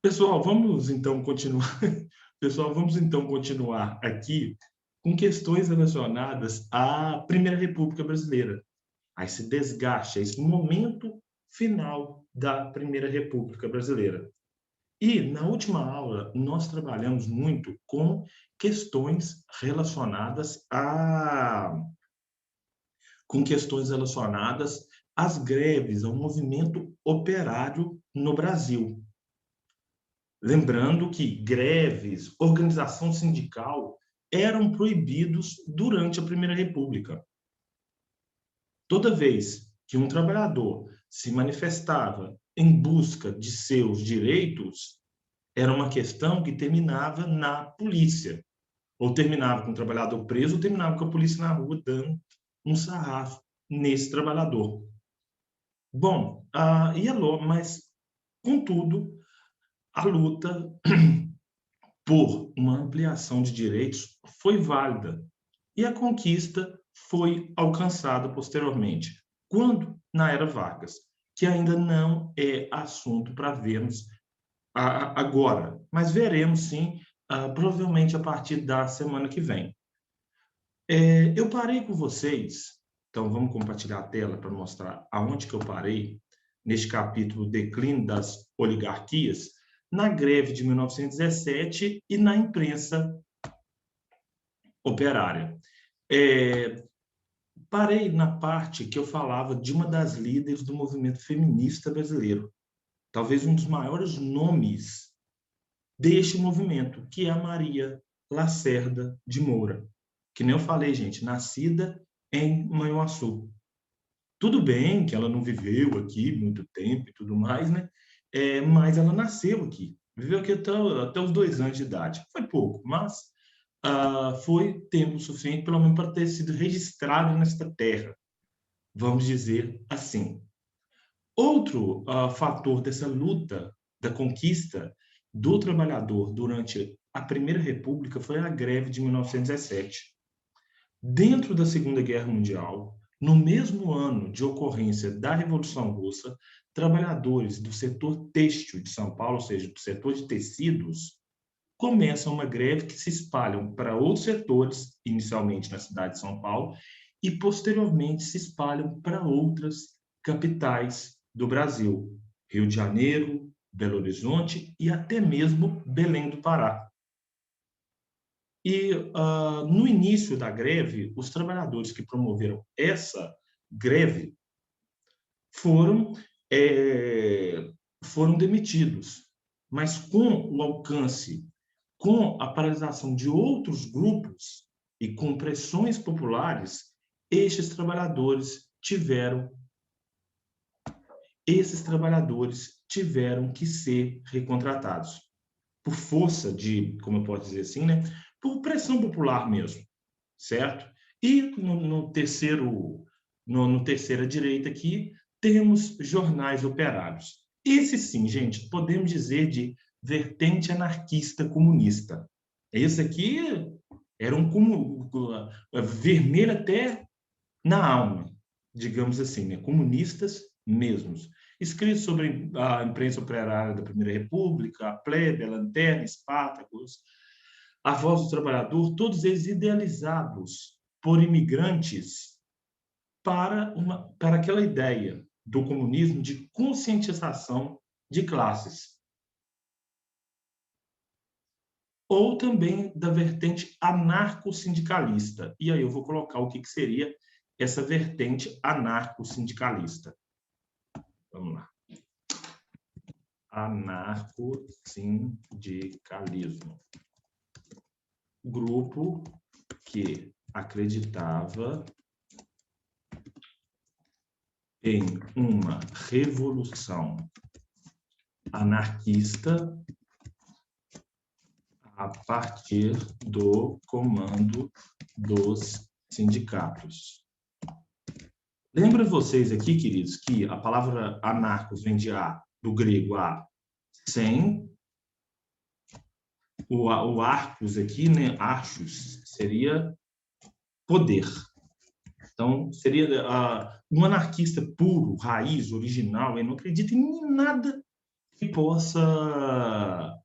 Pessoal, vamos então continuar. Pessoal, vamos então continuar aqui com questões relacionadas à Primeira República Brasileira, a esse desgaste, a esse momento final da Primeira República Brasileira. E na última aula nós trabalhamos muito com questões relacionadas a com questões relacionadas às greves, ao movimento operário no Brasil. Lembrando que greves, organização sindical eram proibidos durante a Primeira República. Toda vez que um trabalhador se manifestava em busca de seus direitos, era uma questão que terminava na polícia, ou terminava com o trabalhador preso, ou terminava com a polícia na rua dando um sarrafo nesse trabalhador. Bom, mas, contudo, a luta por uma ampliação de direitos foi válida e a conquista foi alcançada posteriormente, quando na era Vargas, que ainda não é assunto para vermos agora, mas veremos sim, provavelmente a partir da semana que vem. Eu parei com vocês, então vamos compartilhar a tela para mostrar aonde que eu parei, neste capítulo Declínio das Oligarquias, na greve de 1917 e na imprensa operária. Parei na parte que eu falava de uma das líderes do movimento feminista brasileiro, talvez um dos maiores nomes deste movimento, que é a Maria Lacerda de Moura, que nem eu falei, gente, nascida em Manhuaçu. Tudo bem que ela não viveu aqui muito tempo e tudo mais, né? Mas ela nasceu aqui, viveu aqui até os 2 anos de idade. Foi pouco, mas foi tempo suficiente, pelo menos, para ter sido registrado nesta terra, vamos dizer assim. Outro fator dessa luta, da conquista do trabalhador durante a Primeira República foi a greve de 1917. Dentro da Segunda Guerra Mundial, no mesmo ano de ocorrência da Revolução Russa, trabalhadores do setor têxtil de São Paulo, ou seja, do setor de tecidos, começam uma greve que se espalham para outros setores, inicialmente na cidade de São Paulo, e posteriormente se espalham para outras capitais do Brasil, Rio de Janeiro, Belo Horizonte e até mesmo Belém do Pará. E no início da greve, os trabalhadores que promoveram essa greve foram, foram demitidos. Mas com o alcance, com a paralisação de outros grupos e com pressões populares, esses trabalhadores tiveram que ser recontratados por força de, como eu posso dizer assim, né, por pressão popular mesmo, certo? E no terceiro, no terceira direita aqui, temos jornais operários. Esse sim, gente, podemos dizer de vertente anarquista comunista. Esse aqui era vermelho até na alma, digamos assim, né? Comunistas mesmos. Escritos sobre a imprensa operária da Primeira República, a Plebe, a Lanterna, Espartacus, a Voz do Trabalhador, todos eles idealizados por imigrantes para aquela ideia do comunismo de conscientização de classes. Ou também da vertente anarco-sindicalista. E aí eu vou colocar o que seria essa vertente anarco-sindicalista. Vamos lá. Anarco-sindicalismo. Grupo que acreditava em uma revolução anarquista a partir do comando dos sindicatos. Lembra vocês aqui, queridos, que a palavra anarcos vem do grego a sem, o arcos aqui, né, archos, seria poder. Então, seria um anarquista puro, raiz, original, ele não acredita em nada que possa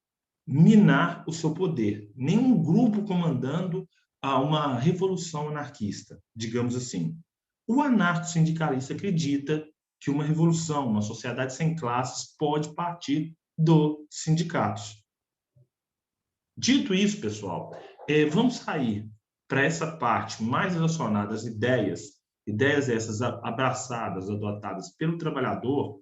minar o seu poder. Nenhum grupo comandando uma revolução anarquista, digamos assim. O anarco-sindicalista acredita que uma revolução, uma sociedade sem classes, pode partir dos sindicatos. Dito isso, pessoal, vamos sair para essa parte mais relacionada às ideias essas abraçadas, adotadas pelo trabalhador,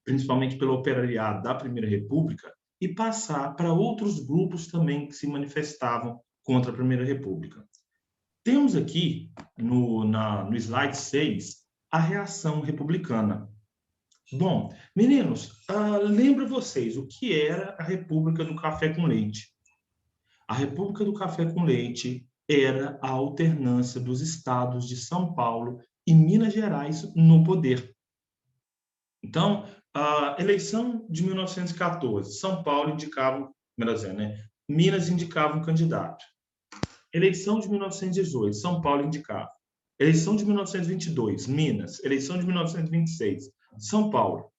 principalmente pelo operariado da Primeira República, e passar para outros grupos também que se manifestavam contra a Primeira República. Temos aqui, no slide 6, a reação republicana. Bom, meninos, lembra vocês o que era a República do Café com Leite? A República do Café com Leite era a alternância dos estados de São Paulo e Minas Gerais no poder. Então, a eleição de 1914, São Paulo indicava, melhor dizendo, né? Minas indicava um candidato. Eleição de 1918, São Paulo indicava. Eleição de 1922, Minas. Eleição de 1926, São Paulo.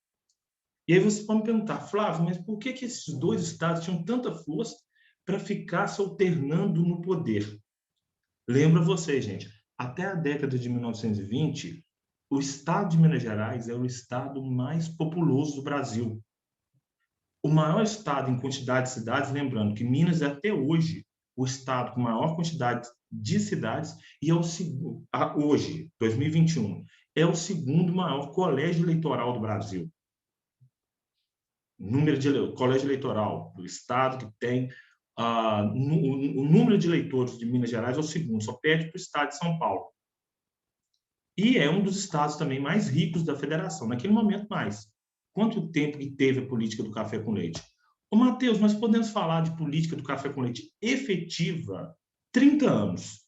E aí você pode me perguntar, Flávio, mas por que esses dois estados tinham tanta força para ficar se alternando no poder? Lembra você, gente, até a década de 1920, o estado de Minas Gerais é o estado mais populoso do Brasil. O maior estado em quantidade de cidades, lembrando que Minas é até hoje o estado com maior quantidade de cidades e é o segundo, hoje, 2021, é o segundo maior colégio eleitoral do Brasil. Número de colégio eleitoral do estado que tem o número de eleitores de Minas Gerais é o segundo, só perde para o estado de São Paulo. E é um dos estados também mais ricos da federação, naquele momento mais. Quanto tempo que teve a política do café com leite? Ô, Matheus, nós podemos falar de política do café com leite efetiva 30 anos.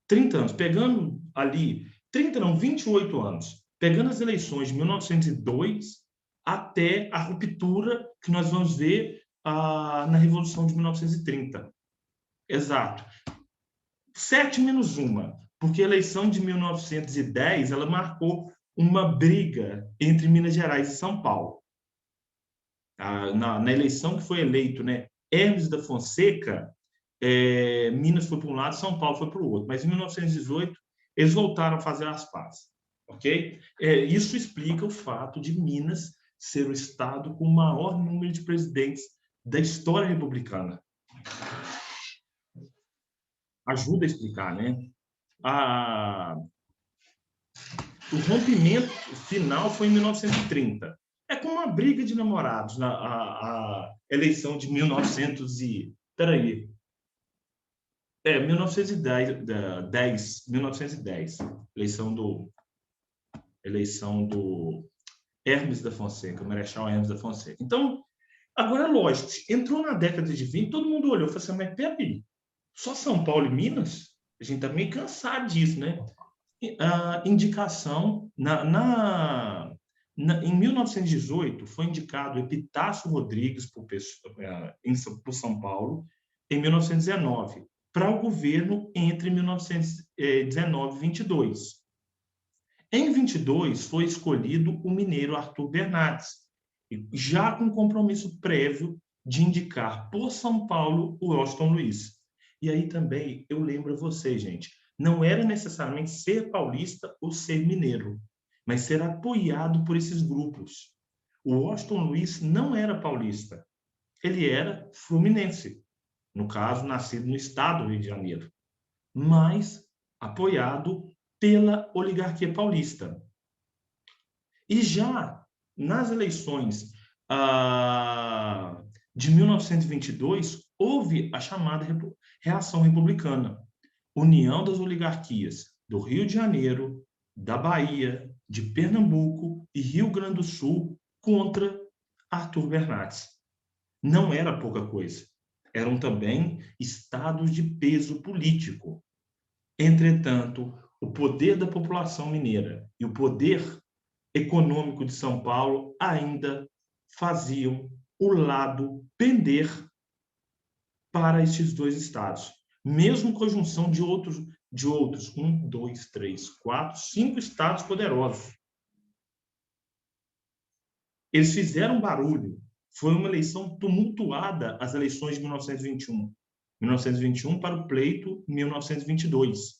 30 anos, pegando ali, 30 não, 28 anos, pegando as eleições de 1902 até a ruptura que nós vamos ver na Revolução de 1930. Exato. 7 menos 1, porque a eleição de 1910 ela marcou uma briga entre Minas Gerais e São Paulo. Na eleição que foi eleito, né, Hermes da Fonseca, Minas foi para um lado, São Paulo foi para o outro. Mas em 1918 eles voltaram a fazer as pazes, ok? Isso explica o fato de Minas ser o estado com o maior número de presidentes da história republicana. Ajuda a explicar, né? O rompimento final foi em 1930. É como uma briga de namorados a eleição de 1900 e... Peraí. 1910. Eleição do Hermes da Fonseca, o Marechal Hermes da Fonseca. Então, agora, lógico, entrou na década de 20, todo mundo olhou e falou assim, mas peraí, só São Paulo e Minas? A gente está meio cansado disso, né? A indicação em 1918 foi indicado Epitácio Rodrigues por São Paulo em 1919 para o governo entre 1919 e 22. Em 22 foi escolhido o mineiro Arthur Bernardes, já com compromisso prévio de indicar por São Paulo o Washington Luiz. E aí também eu lembro a vocês, gente, não era necessariamente ser paulista ou ser mineiro, mas ser apoiado por esses grupos. O Washington Luiz não era paulista, ele era fluminense, no caso, nascido no estado do Rio de Janeiro, mas apoiado pela oligarquia paulista. E já nas eleições de 1922, houve a chamada reação republicana, união das oligarquias do Rio de Janeiro, da Bahia, de Pernambuco e Rio Grande do Sul contra Arthur Bernardes. Não era pouca coisa. Eram também estados de peso político. Entretanto, o poder da população mineira e o poder econômico de São Paulo ainda faziam o lado pender para estes dois estados. Mesmo com a junção de outros 1, 2, 3, 4, 5 estados poderosos. Eles fizeram barulho. Foi uma eleição tumultuada, as eleições de 1921. 1921 para o pleito 1922.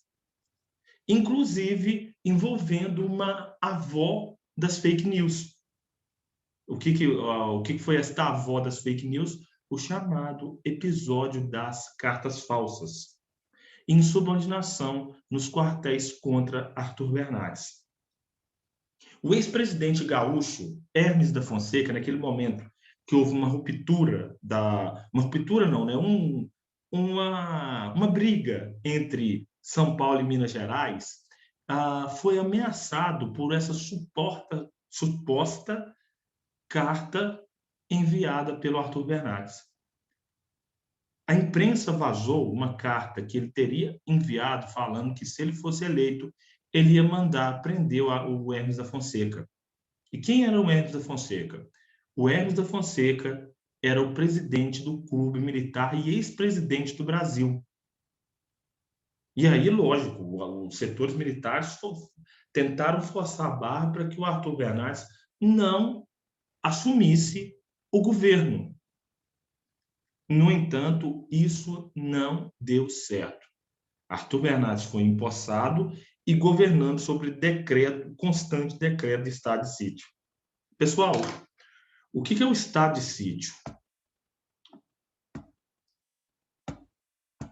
Inclusive envolvendo uma avó das fake news. O que foi esta avó das fake news? O chamado episódio das cartas falsas, insubordinação nos quartéis contra Arthur Bernardes. O ex-presidente gaúcho, Hermes da Fonseca, naquele momento que houve uma ruptura, uma ruptura não, né? Uma briga entre São Paulo e Minas Gerais, foi ameaçado por essa suposta carta enviada pelo Arthur Bernardes. A imprensa vazou uma carta que ele teria enviado falando que, se ele fosse eleito, ele ia mandar prender o Hermes da Fonseca. E quem era o Hermes da Fonseca? O Hermes da Fonseca era o presidente do Clube Militar e ex-presidente do Brasil. E aí, lógico, os setores militares tentaram forçar a barra para que o Arthur Bernardes não assumisse o governo. No entanto, isso não deu certo. Arthur Bernardes foi empossado e governando sobre constante decreto de estado de sítio. Pessoal, o que é o estado de sítio?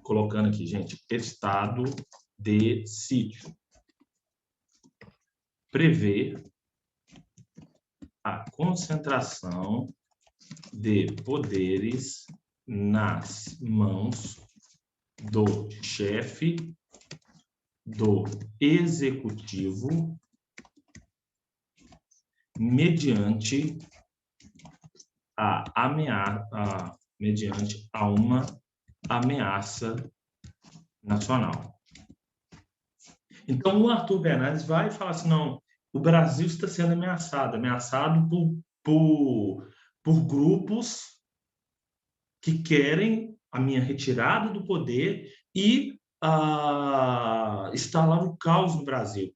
Colocando aqui, gente, estado de sítio. Prevê a concentração de poderes nas mãos do chefe do executivo mediante uma ameaça nacional. Então, o Arthur Bernardes vai falar assim, não, o Brasil está sendo ameaçado por grupos que querem a minha retirada do poder e instalar o caos no Brasil.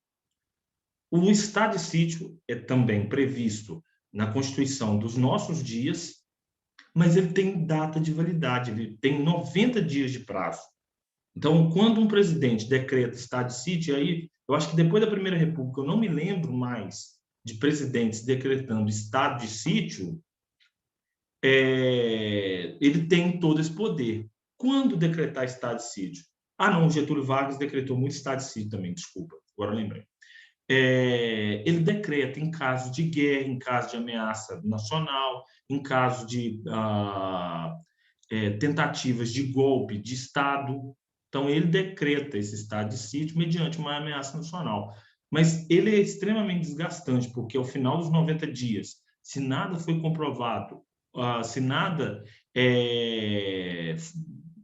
O estado de sítio é também previsto na Constituição dos nossos dias, mas ele tem data de validade, ele tem 90 dias de prazo. Então, quando um presidente decreta estado de sítio, aí eu acho que depois da Primeira República, eu não me lembro mais de presidentes decretando estado de sítio, ele tem todo esse poder. Quando decretar estado de sítio? Não, o Getúlio Vargas decretou muito estado de sítio também, desculpa, agora eu lembrei. Ele decreta em caso de guerra, em caso de ameaça nacional, em caso de tentativas de golpe de Estado. Então, ele decreta esse estado de sítio mediante uma ameaça nacional. Mas ele é extremamente desgastante, porque ao final dos 90 dias, se nada foi comprovado, se nada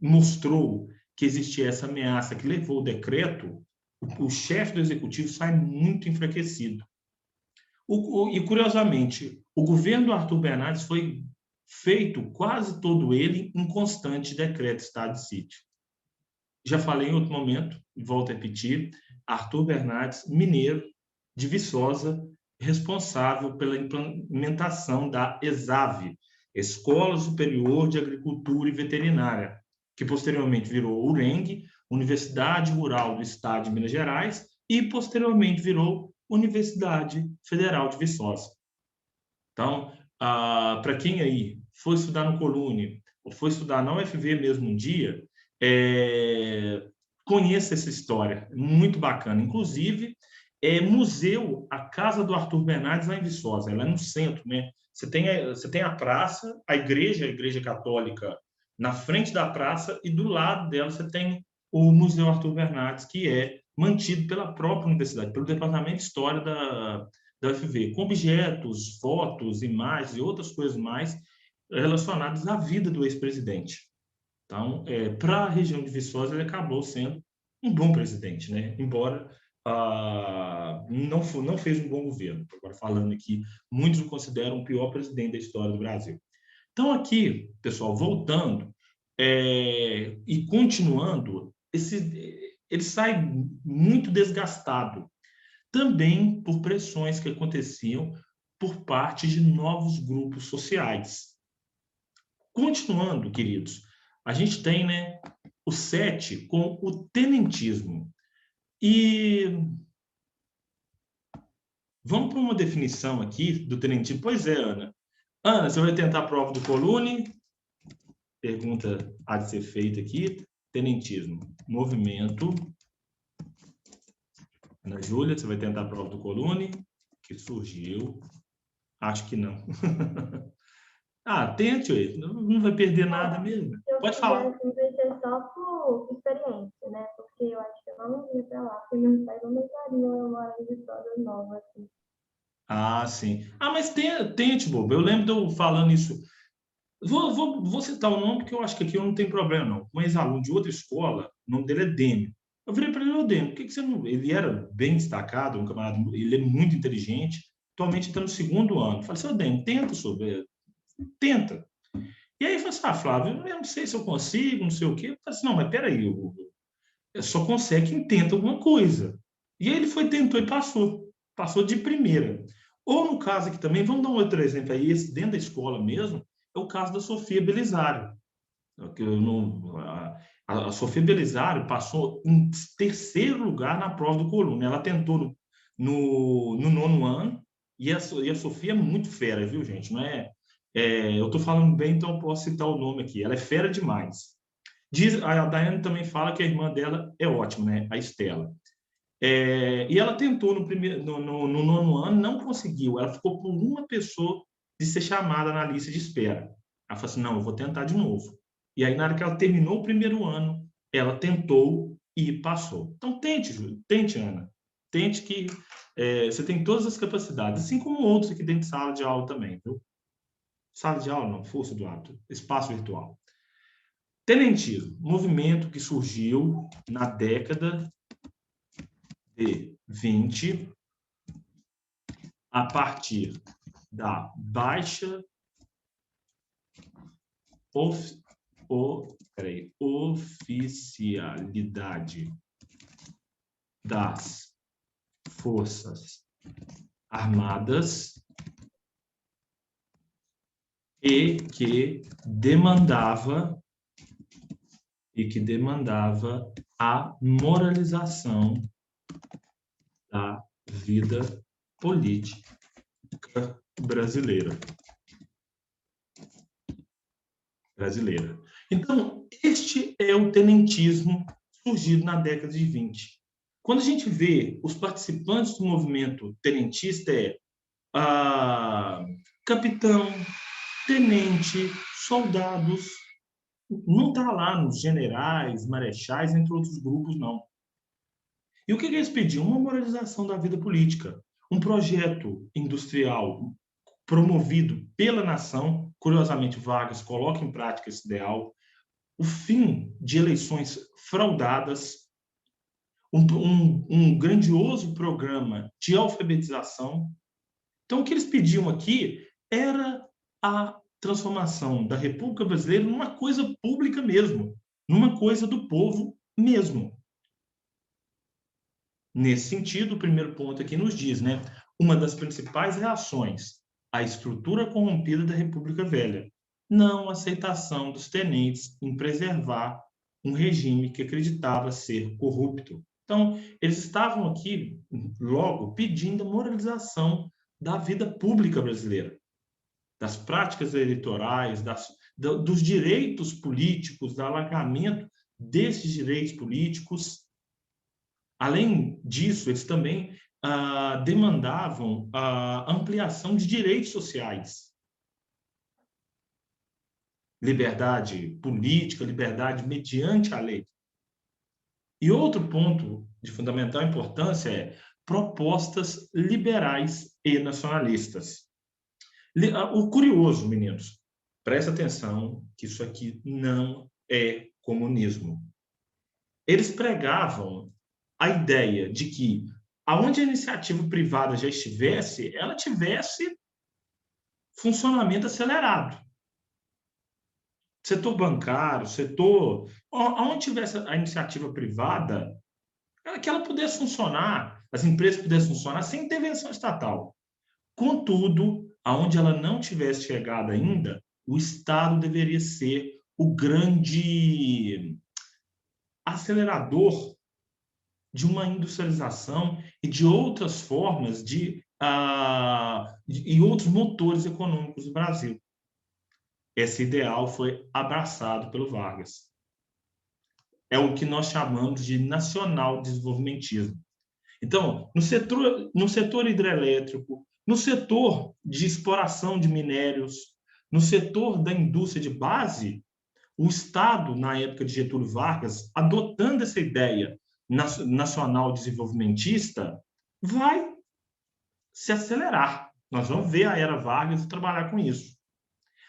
mostrou que existia essa ameaça que levou o decreto, o chefe do executivo sai muito enfraquecido. E, curiosamente, o governo do Arthur Bernardes foi feito quase todo ele em constante decreto de estado de sítio. Já falei em outro momento, volto a repetir, Arthur Bernardes, mineiro, de Viçosa, responsável pela implementação da ESAV, Escola Superior de Agricultura e Veterinária, que posteriormente virou URENG, Universidade Rural do Estado de Minas Gerais, e posteriormente virou Universidade Federal de Viçosa. Então, para quem aí foi estudar no Colune, ou foi estudar na UFV mesmo um dia, conheça essa história, muito bacana. Inclusive, museu, a Casa do Arthur Bernardes, lá em Viçosa, ela é no centro, né? Você tem a praça, a Igreja Católica, na frente da praça, e do lado dela você tem o Museu Arthur Bernardes, que é mantido pela própria universidade, pelo Departamento de História da UFV, com objetos, fotos, imagens e outras coisas mais relacionadas à vida do ex-presidente. Então, para a região de Viçosa, ele acabou sendo um bom presidente, né? Embora não fez um bom governo. Agora, falando aqui, muitos o consideram o pior presidente da história do Brasil. Então, aqui, pessoal, voltando e continuando, ele sai muito desgastado, também por pressões que aconteciam por parte de novos grupos sociais. Continuando, queridos, a gente tem, né, o 7 com o tenentismo. E vamos para uma definição aqui do tenentismo. Pois é, Ana. Ana, você vai tentar a prova do Colune? Pergunta há de ser feita aqui. Tenentismo. Movimento. Ana Júlia, você vai tentar a prova do Colune? Que surgiu. Acho que não. Tente, ué. Não vai perder nada mesmo. Pode falar. Assim, vai ser só por experiência, né? Porque eu acho que eu não ia para lá, porque meus pais não deixariam eu morar em Vitória Nova, assim. Sim. Mas tente, bobo. Eu lembro de eu falando isso. Vou citar o nome, porque eu acho que aqui eu não tem problema, não. Um ex-aluno de outra escola, o nome dele é Dêmio. Eu falei para ele, ô Dêmio, por que você não... Ele era bem destacado, um camarada, ele é muito inteligente, atualmente está no 2º ano. Eu falei assim, ô Dêmio, tenta. E aí ele falou assim, Flávio, eu não sei se eu consigo, não sei o quê. Eu falei assim, não, mas peraí, eu só consegue quem tenta alguma coisa. E aí ele tentou e passou. Passou de primeira. Ou no caso aqui também, vamos dar um outro exemplo aí, esse dentro da escola mesmo, é o caso da Sofia Belisário. A Sofia Belisário passou em 3º lugar na prova do Coluna. Ela tentou no 9º ano, e a Sofia é muito fera, viu, gente? Não eu estou falando bem, então eu posso citar o nome aqui. Ela é fera demais. A Daiane também fala que a irmã dela é ótima, né? A Estela. E ela tentou no 9º ano, não conseguiu. Ela ficou por uma pessoa de ser chamada na lista de espera. Ela falou assim, não, eu vou tentar de novo. E aí, na hora que ela terminou o 1º ano, ela tentou e passou. Então, tente, Júlio. Tente, Ana. Tente que você tem todas as capacidades, assim como outros aqui dentro de sala de aula também, viu? Sala de aula não, força do ato, espaço virtual. Tenentismo, movimento que surgiu na década de 20, a partir da baixa oficialidade das Forças Armadas e que demandava a moralização da vida política brasileira. Então, este é o tenentismo surgido na década de 20. Quando a gente vê os participantes do movimento tenentista, capitão, tenente, soldados, não está lá nos generais, marechais, entre outros grupos, não. E o que eles pediam? Uma moralização da vida política, um projeto industrial promovido pela nação. Curiosamente, Vargas coloca em prática esse ideal, o fim de eleições fraudadas, um grandioso programa de alfabetização. Então, o que eles pediam aqui era a transformação da República Brasileira numa coisa pública mesmo, numa coisa do povo mesmo. Nesse sentido, o primeiro ponto aqui nos diz, né, uma das principais reações à estrutura corrompida da República Velha, não aceitação dos tenentes em preservar um regime que acreditava ser corrupto. Então, eles estavam aqui, logo, pedindo a moralização da vida pública brasileira, das práticas eleitorais, dos direitos políticos, do alargamento desses direitos políticos. Além disso, eles também demandavam a ampliação de direitos sociais. Liberdade política, liberdade mediante a lei. E outro ponto de fundamental importância é propostas liberais e nacionalistas. O curioso, meninos, presta atenção que isso aqui não é comunismo. Eles pregavam a ideia de que, aonde a iniciativa privada já estivesse, ela tivesse funcionamento acelerado. Setor bancário, aonde tivesse a iniciativa privada, que ela pudesse funcionar, as empresas pudessem funcionar sem intervenção estatal. Contudo, aonde ela não tivesse chegado ainda, o Estado deveria ser o grande acelerador de uma industrialização e de outras formas e outros motores econômicos do Brasil. Esse ideal foi abraçado pelo Vargas. É o que nós chamamos de nacional desenvolvimentismo. Então, no setor hidrelétrico, no setor de exploração de minérios, no setor da indústria de base, o Estado, na época de Getúlio Vargas, adotando essa ideia nacional desenvolvimentista, vai se acelerar. Nós vamos ver a era Vargas trabalhar com isso.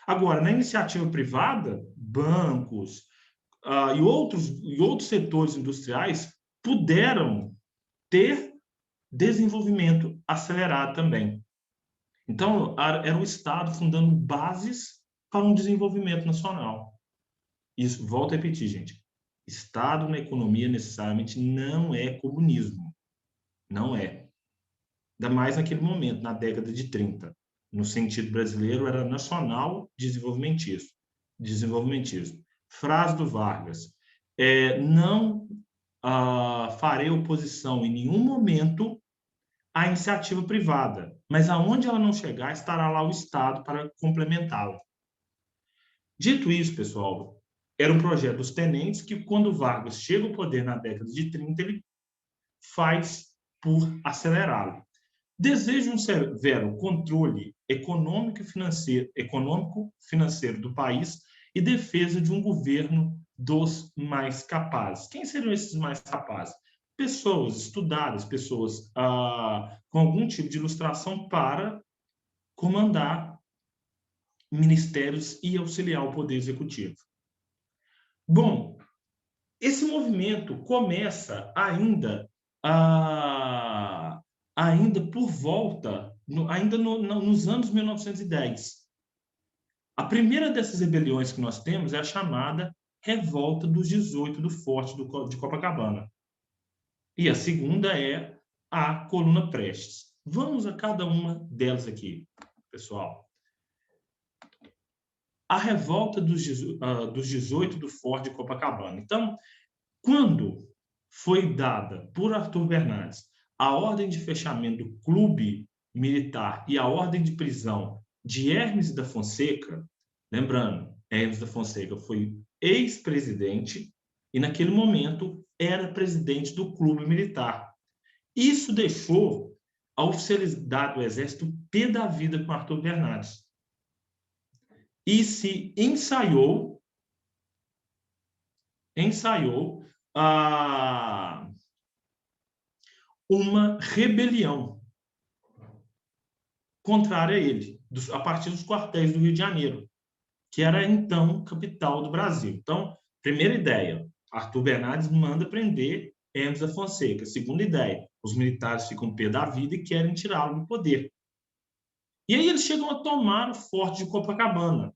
Agora, na iniciativa privada, bancos e outros setores industriais puderam ter desenvolvimento acelerado também. Então, era o Estado fundando bases para um desenvolvimento nacional. Isso, volto a repetir, gente. Estado na economia necessariamente não é comunismo. Não é. Ainda mais naquele momento, na década de 30. No sentido brasileiro, era nacional desenvolvimentismo. Frase do Vargas. Não farei oposição em nenhum momento à iniciativa privada, mas aonde ela não chegar, estará lá o Estado para complementá-la. Dito isso, pessoal, era um projeto dos tenentes que, quando Vargas chega ao poder na década de 30, ele faz por acelerá-lo. Deseja um severo controle econômico-financeiro do país e defesa de um governo dos mais capazes. Quem seriam esses mais capazes? Pessoas estudadas, pessoas com algum tipo de ilustração para comandar ministérios e auxiliar o Poder Executivo. Bom, esse movimento começa ainda por volta, nos anos 1910. A primeira dessas rebeliões que nós temos é a chamada Revolta dos 18 do Forte de Copacabana. E a segunda é a Coluna Prestes. Vamos a cada uma delas aqui, pessoal. A Revolta dos 18 do Forte de Copacabana. Então, quando foi dada por Arthur Bernardes a ordem de fechamento do clube militar e a ordem de prisão de Hermes da Fonseca, lembrando, Hermes da Fonseca foi ex-presidente e, naquele momento, era presidente do clube militar. Isso deixou a oficialidade do Exército pé da vida com Arthur Bernardes. E se ensaiou uma rebelião contrária a ele, a partir dos quartéis do Rio de Janeiro, que era então capital do Brasil. Então, primeira ideia, Arthur Bernardes manda prender Hermes da Fonseca. Segunda ideia, os militares ficam pé da vida e querem tirá-lo do poder. E aí eles chegam a tomar o Forte de Copacabana.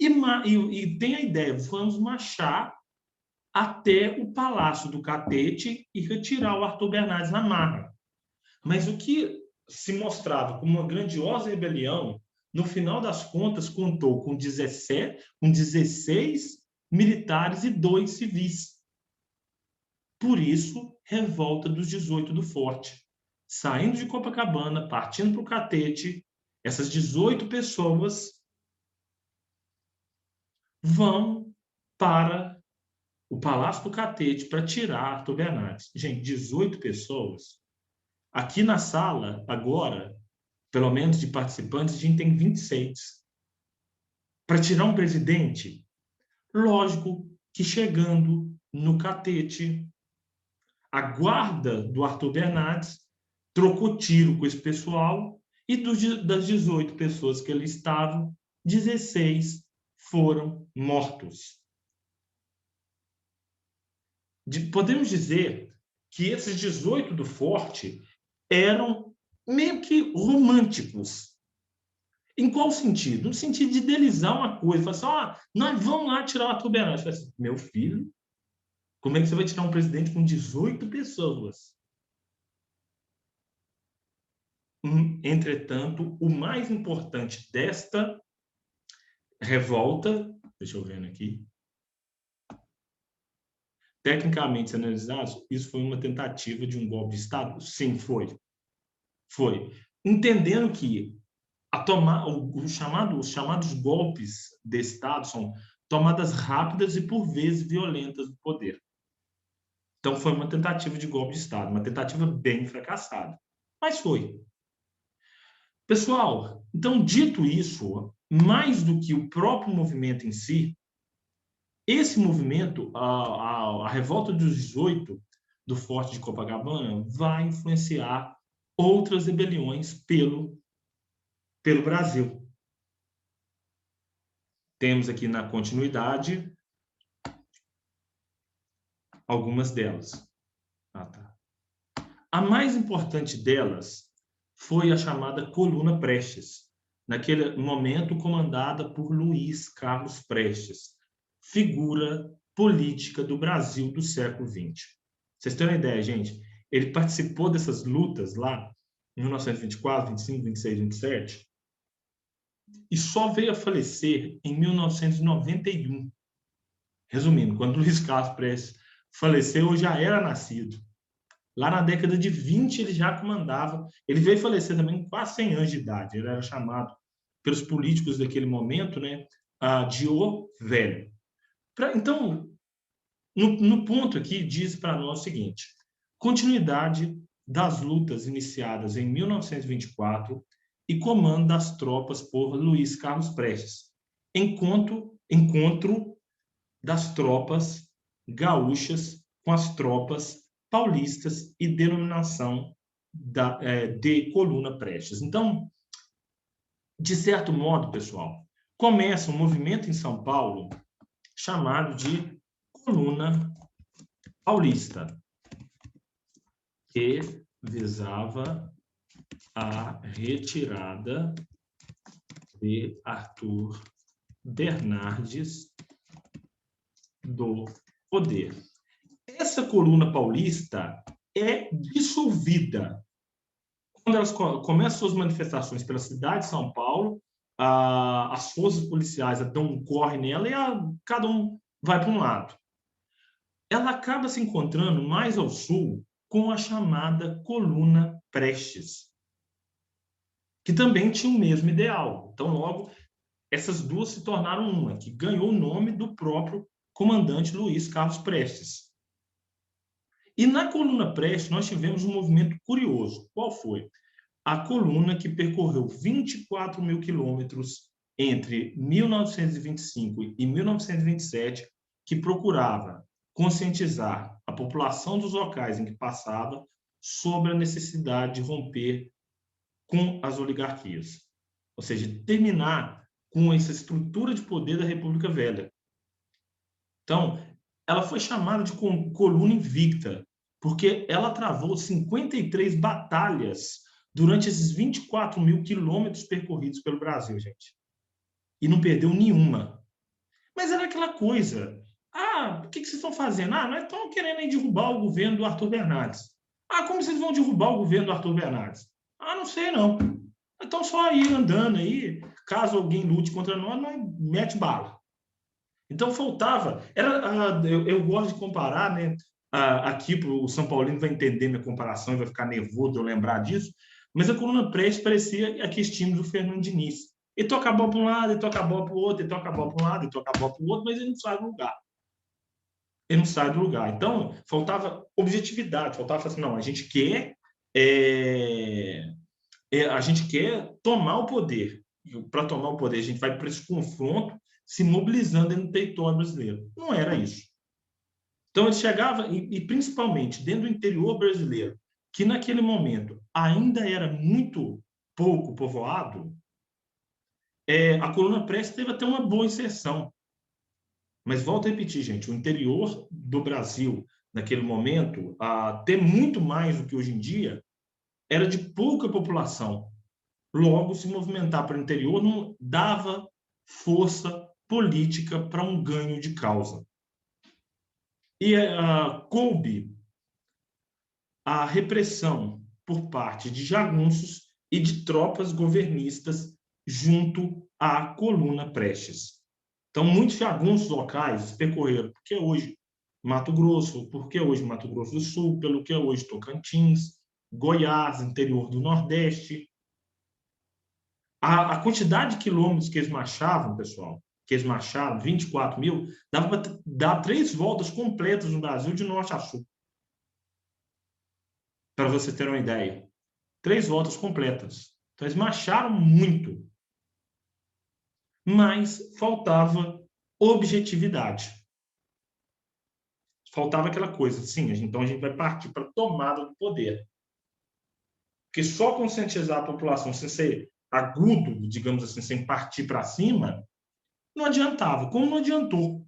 E tem a ideia, vamos marchar até o Palácio do Catete e retirar o Arthur Bernardes na marra. Mas o que se mostrava como uma grandiosa rebelião, no final das contas, contou com 16 militares e 2 civis. Por isso, Revolta dos 18 do Forte. Saindo de Copacabana, partindo para o Catete, essas 18 pessoas vão para o Palácio do Catete para tirar Arthur Bernardes. Gente, 18 pessoas. Aqui na sala, agora, pelo menos de participantes, a gente tem 26. Para tirar um presidente, lógico que chegando no Catete, a guarda do Arthur Bernardes trocou tiro com esse pessoal e das 18 pessoas que ali estavam, 16 foram mortos. Podemos dizer que esses 18 do Forte eram meio que românticos. Em qual sentido? No sentido de idealizar uma coisa. Falar assim, nós vamos lá tirar o Arthur Bernardes. Assim, meu filho, como é que você vai tirar um presidente com 18 pessoas? Entretanto, o mais importante desta revolta, deixa eu ver aqui, tecnicamente analisado, isso foi uma tentativa de um golpe de Estado? Sim, foi. Foi. Entendendo que os chamados golpes de Estado são tomadas rápidas e, por vezes, violentas do poder. Então, foi uma tentativa de golpe de Estado, uma tentativa bem fracassada. Mas foi. Pessoal, então, dito isso, mais do que o próprio movimento em si, esse movimento, a Revolta dos 18 do Forte de Copacabana, vai influenciar outras rebeliões pelo Brasil. Temos aqui na continuidade algumas delas. Tá. A mais importante delas foi a chamada Coluna Prestes, naquele momento comandada por Luiz Carlos Prestes, figura política do Brasil do século XX. Vocês têm uma ideia, gente? Ele participou dessas lutas lá em 1924, 25, 26, 27 e só veio a falecer em 1991. Resumindo, quando Luiz Carlos Prestes faleceu, eu já era nascido. Lá na década de 20, ele já comandava. Ele veio falecer também com quase 100 anos de idade. Ele era chamado pelos políticos daquele momento, né, de O Velho. Então, no ponto aqui, diz para nós o seguinte: continuidade das lutas iniciadas em 1924 e comando das tropas por Luiz Carlos Prestes. Encontro das tropas gaúchas com as tropas paulistas e denominação de Coluna Prestes. Então, de certo modo, pessoal, começa um movimento em São Paulo chamado de Coluna Paulista, que visava a retirada de Arthur Bernardes do poder. Essa coluna paulista é dissolvida. Quando elas começam suas manifestações pela cidade de São Paulo, as forças policiais dão um corre nela e cada um vai para um lado. Ela acaba se encontrando mais ao sul com a chamada Coluna Prestes, que também tinha o mesmo ideal. Então, logo, essas duas se tornaram uma, que ganhou o nome do próprio comandante Luiz Carlos Prestes. E na Coluna Prestes, nós tivemos um movimento curioso. Qual foi? A coluna que percorreu 24 mil quilômetros entre 1925 e 1927, que procurava conscientizar a população dos locais em que passava sobre a necessidade de romper com as oligarquias. Ou seja, terminar com essa estrutura de poder da República Velha. Então, ela foi chamada de coluna invicta, porque ela travou 53 batalhas durante esses 24 mil quilômetros percorridos pelo Brasil, gente. E não perdeu nenhuma. Mas era aquela coisa. O que vocês estão fazendo? Nós estamos querendo derrubar o governo do Arthur Bernardes. Como vocês vão derrubar o governo do Arthur Bernardes? Não sei não. Então só ir andando aí, caso alguém lute contra nós mete bala. Então faltava, eu gosto de comparar, né? Aqui o São Paulino vai entender minha comparação e vai ficar nervoso de eu lembrar disso, mas a coluna Prestes parecia aqueles times do Fernando Diniz. Ele toca a bola para um lado, ele toca a bola para o outro, ele toca a bola para um lado, ele toca a bola para o outro, mas ele não sai do lugar. Ele não sai do lugar. Então, faltava objetividade, faltava assim, não, a gente quer tomar o poder. E para tomar o poder, a gente vai para esse confronto se mobilizando dentro do território brasileiro. Não era isso. Então, ele chegava, e principalmente dentro do interior brasileiro, que naquele momento ainda era muito pouco povoado, a coluna Prestes teve até uma boa inserção. Mas volto a repetir, gente, o interior do Brasil, naquele momento, até muito mais do que hoje em dia, era de pouca população. Logo, se movimentar para o interior não dava força política para um ganho de causa. E coube a repressão por parte de jagunços e de tropas governistas junto à coluna Prestes. Então, muitos jagunços locais percorreram, porque hoje Mato Grosso, porque hoje Mato Grosso do Sul, pelo que hoje Tocantins, Goiás, interior do Nordeste. A quantidade de quilômetros que eles marchavam, pessoal, que eles marcharam, 24 mil, dava para dar 3 voltas completas no Brasil de norte a sul. Para você ter uma ideia. 3 voltas completas. Então, eles marcharam muito. Mas faltava objetividade. Faltava aquela coisa, sim, então a gente vai partir para a tomada do poder. Porque só conscientizar a população sem ser agudo, digamos assim, sem partir para cima, não adiantava. Como não adiantou?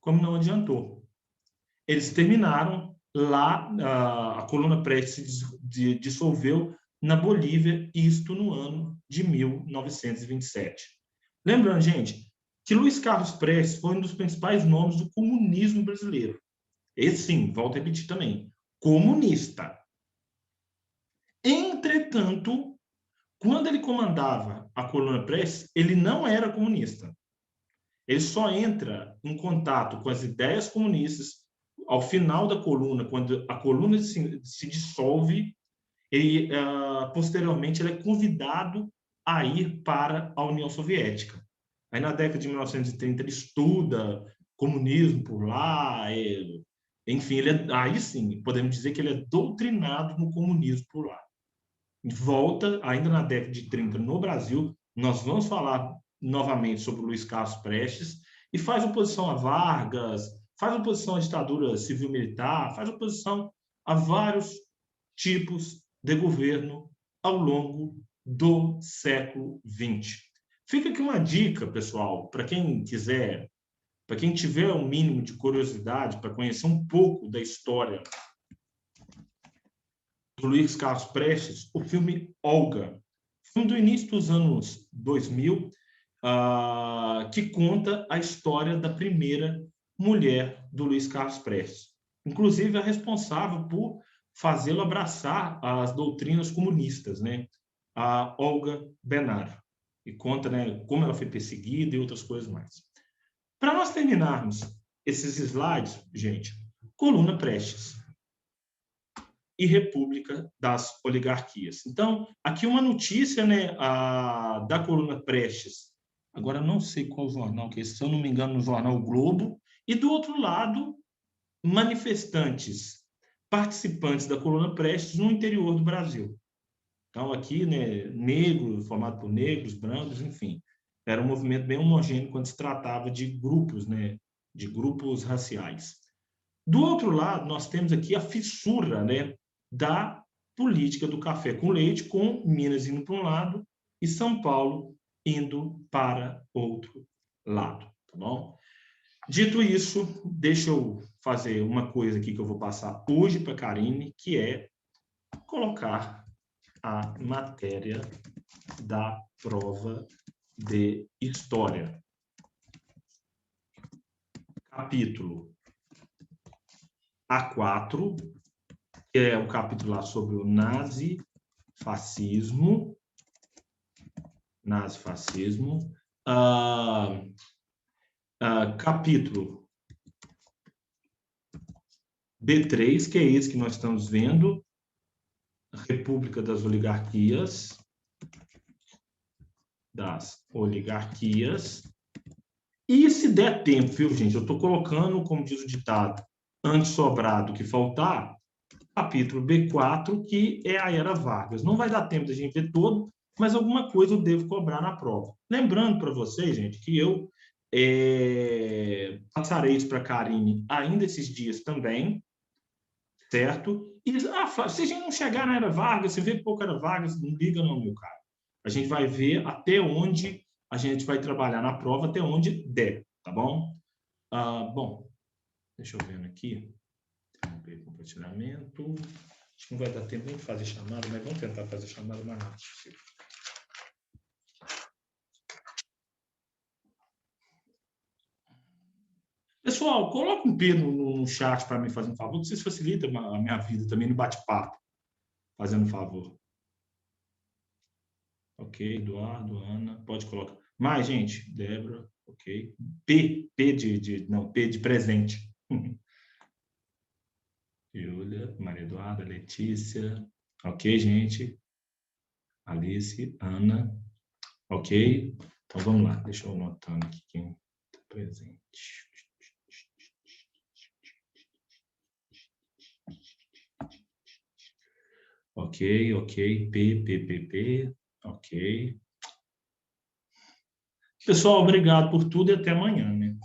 Como não adiantou? Eles terminaram lá, a coluna Prestes se dissolveu na Bolívia, isto no ano de 1927. Lembrando, gente, que Luiz Carlos Prestes foi um dos principais nomes do comunismo brasileiro. Esse sim, volto a repetir também, comunista. Entretanto, quando ele comandava a coluna Prestes, ele não era comunista. Ele só entra em contato com as ideias comunistas ao final da coluna, quando a coluna se dissolve, e posteriormente ele é convidado a ir para a União Soviética. Aí na década de 1930 ele estuda comunismo por lá, enfim, aí sim, podemos dizer que ele é doutrinado no comunismo por lá. Volta, ainda na década de 30 no Brasil, nós vamos falar novamente sobre o Luiz Carlos Prestes, e faz oposição a Vargas, faz oposição à ditadura civil-militar, faz oposição a vários tipos de governo ao longo do século XX. Fica aqui uma dica, pessoal, para quem quiser, para quem tiver um mínimo de curiosidade para conhecer um pouco da história do Luiz Carlos Prestes, o filme Olga, filme do início dos anos 2000, que conta a história da primeira mulher do Luiz Carlos Prestes. Inclusive, é responsável por fazê-lo abraçar as doutrinas comunistas, né? A Olga Benário. E conta, né, como ela foi perseguida e outras coisas mais. Para nós terminarmos esses slides, gente, coluna Prestes e República das Oligarquias. Então, aqui uma notícia, né, da coluna Prestes. Agora, não sei qual jornal que é esse, se eu não me engano, no jornal o Globo. E, do outro lado, manifestantes, participantes da coluna Prestes no interior do Brasil. Então, aqui, né, negro, formado por negros, brancos, enfim. Era um movimento bem homogêneo quando se tratava de grupos, né, de grupos raciais. Do outro lado, nós temos aqui a fissura, né, da política do café com leite, com Minas indo para um lado e São Paulo indo para outro lado, tá bom? Dito isso, deixa eu fazer uma coisa aqui que eu vou passar hoje para a Karine, que é colocar a matéria da prova de História. Capítulo A4, que é o capítulo lá sobre o nazifascismo. Capítulo B3, que é esse que nós estamos vendo, República das Oligarquias. E se der tempo, viu, gente? Eu estou colocando, como diz o ditado, antes sobrar do que faltar, capítulo B4, que é a Era Vargas. Não vai dar tempo da gente ver todo, mas alguma coisa eu devo cobrar na prova. Lembrando para vocês, gente, que eu passarei isso para a Karine ainda esses dias também, certo? E se a gente não chegar na Era Vargas, se vê que pouco Era Vargas, não liga não, meu cara. A gente vai ver até onde a gente vai trabalhar na prova, até onde der, tá bom? Bom, deixa eu ver aqui. Compartilhamento. Acho que não vai dar tempo nem de fazer chamada, mas vamos tentar fazer chamada o mais rápido possível. Pessoal, coloca um P no chat para mim fazer um favor, que vocês facilitam a minha vida também no bate-papo, fazendo um favor. Ok, Eduardo, Ana, pode colocar. Mais, gente, Débora, ok. Não, P de presente. Júlia, Maria Eduarda, Letícia, ok, gente. Alice, Ana, ok. Então, vamos lá, deixa eu anotando aqui quem está presente. Ok, P, ok. Pessoal, obrigado por tudo e até amanhã, né?